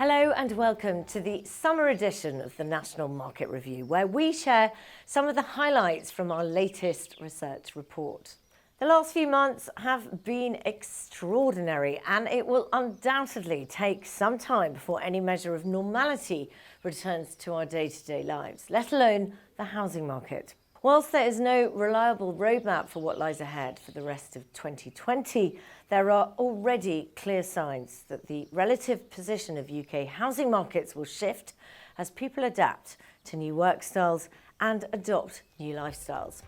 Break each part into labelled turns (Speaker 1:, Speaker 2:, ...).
Speaker 1: Hello and welcome to the summer edition of the National Market Review, where we share some of the highlights from our latest research report. The last few months have been extraordinary, and it will undoubtedly take some time before any measure of normality returns to our day-to-day lives, let alone the housing market. Whilst there is no reliable roadmap for what lies ahead for the rest of 2020, there are already clear signs that the relative position of UK housing markets will shift as people adapt to new work styles and adopt new lifestyles.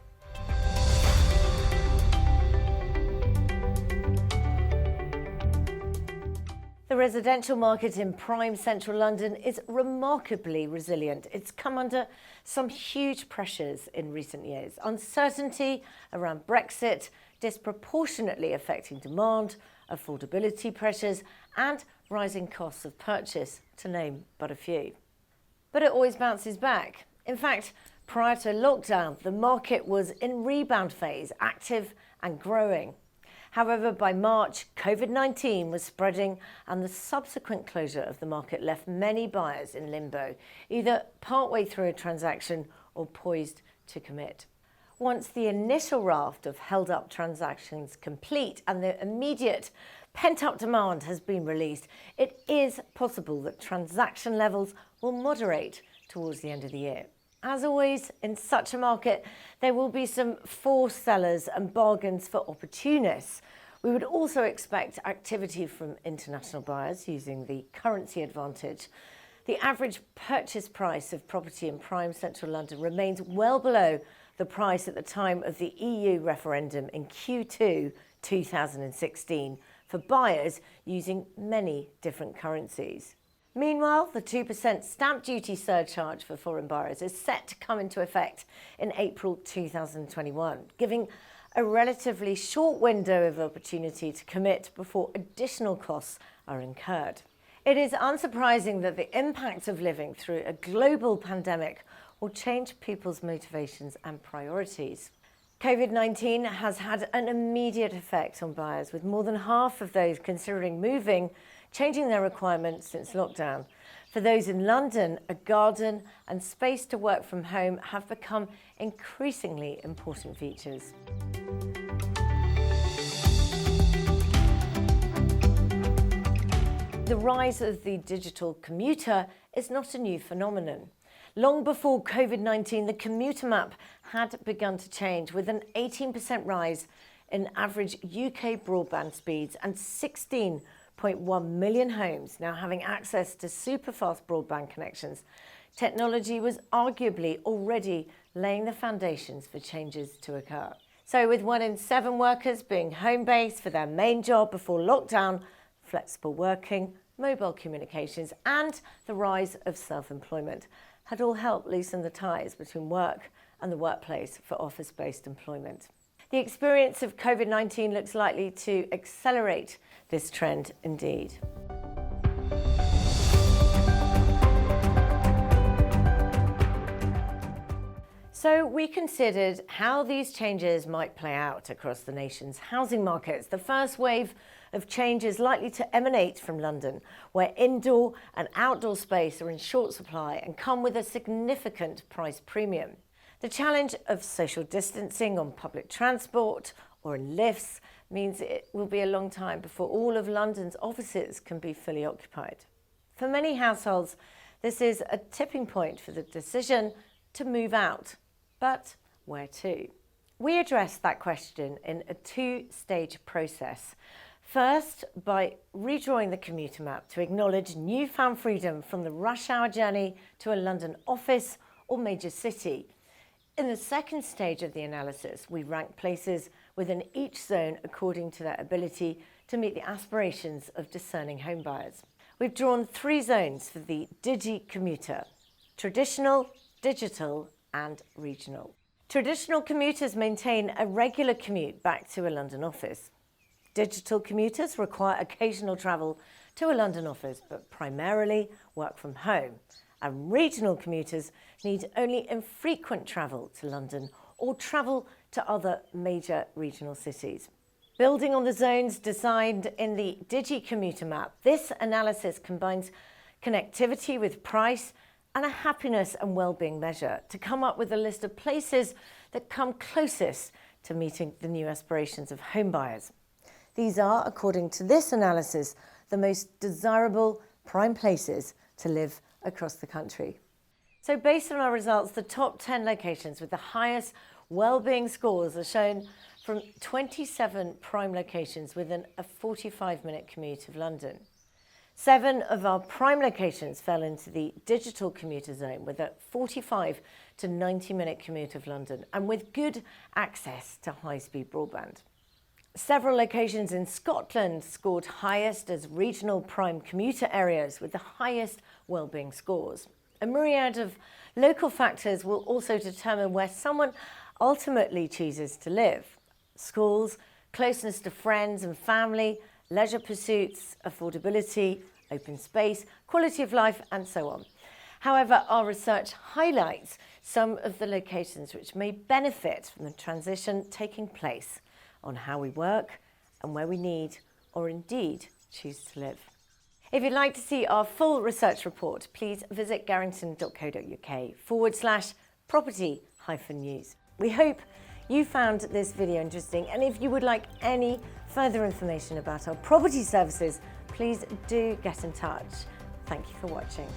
Speaker 1: The residential market in prime central London is remarkably resilient. It's come under some huge pressures in recent years. Uncertainty around Brexit disproportionately affecting demand, affordability pressures, and rising costs of purchase, to name but a few. But it always bounces back. In fact, prior to lockdown, the market was in rebound phase, active and growing. However, by March, COVID-19 was spreading, and the subsequent closure of the market left many buyers in limbo, either partway through a transaction or poised to commit. Once the initial raft of held-up transactions complete and the immediate pent-up demand has been released, it is possible that transaction levels will moderate towards the end of the year. As always, in such a market, there will be some forced sellers and bargains for opportunists. We would also expect activity from international buyers using the currency advantage. The average purchase price of property in prime central London remains well below the price at the time of the EU referendum in Q2 2016 for buyers using many different currencies. Meanwhile, the 2% stamp duty surcharge for foreign buyers is set to come into effect in April 2021, giving a relatively short window of opportunity to commit before additional costs are incurred. It is unsurprising that the impact of living through a global pandemic will change people's motivations and priorities. COVID-19 has had an immediate effect on buyers, with more than half of those considering moving changing their requirements since lockdown. For those in London, a garden and space to work from home have become increasingly important features. The rise of the digital commuter is not a new phenomenon. Long before COVID-19, the commuter map had begun to change, with an 18% rise in average UK broadband speeds and 16.1 million homes now having access to super-fast broadband connections. Technology was arguably already laying the foundations for changes to occur. So with 1 in 7 workers being home-based for their main job before lockdown, flexible working, mobile communications, and the rise of self-employment had all helped loosen the ties between work and the workplace for office-based employment. The experience of COVID-19 looks likely to accelerate this trend indeed. So we considered how these changes might play out across the nation's housing markets. The first wave of change is likely to emanate from London, where indoor and outdoor space are in short supply and come with a significant price premium. The challenge of social distancing on public transport or in lifts means it will be a long time before all of London's offices can be fully occupied. For many households, this is a tipping point for the decision to move out. But where to? We addressed that question in a 2-stage process. First, by redrawing the commuter map to acknowledge newfound freedom from the rush hour journey to a London office or major city. In the second stage of the analysis, we ranked places within each zone according to their ability to meet the aspirations of discerning homebuyers. We've drawn 3 zones for the digi-commuter: traditional, digital, and regional. Traditional commuters maintain a regular commute back to a London office. Digital commuters require occasional travel to a London office, but primarily work from home. And regional commuters need only infrequent travel to London or travel to other major regional cities. Building on the zones designed in the digi-commuter map, this analysis combines connectivity with price, and a happiness and well-being measure to come up with a list of places that come closest to meeting the new aspirations of home buyers. These are, according to this analysis, the most desirable prime places to live across the country. So based on our results, the top 10 locations with the highest well-being scores are shown from 27 prime locations within a 45-minute commute of London. 7 of our prime locations fell into the digital commuter zone with a 45 to 90-minute commute of London and with good access to high-speed broadband. Several locations in Scotland scored highest as regional prime commuter areas with the highest wellbeing scores. A myriad of local factors will also determine where someone ultimately chooses to live. Schools, closeness to friends and family, leisure pursuits, affordability, open space, quality of life, and so on. However, our research highlights some of the locations which may benefit from the transition taking place on how we work and where we need or indeed choose to live. If you'd like to see our full research report, please visit garrington.co.uk/property-news. We hope you found this video interesting, and if you would like any further information about our property services, please do get in touch. Thank you for watching.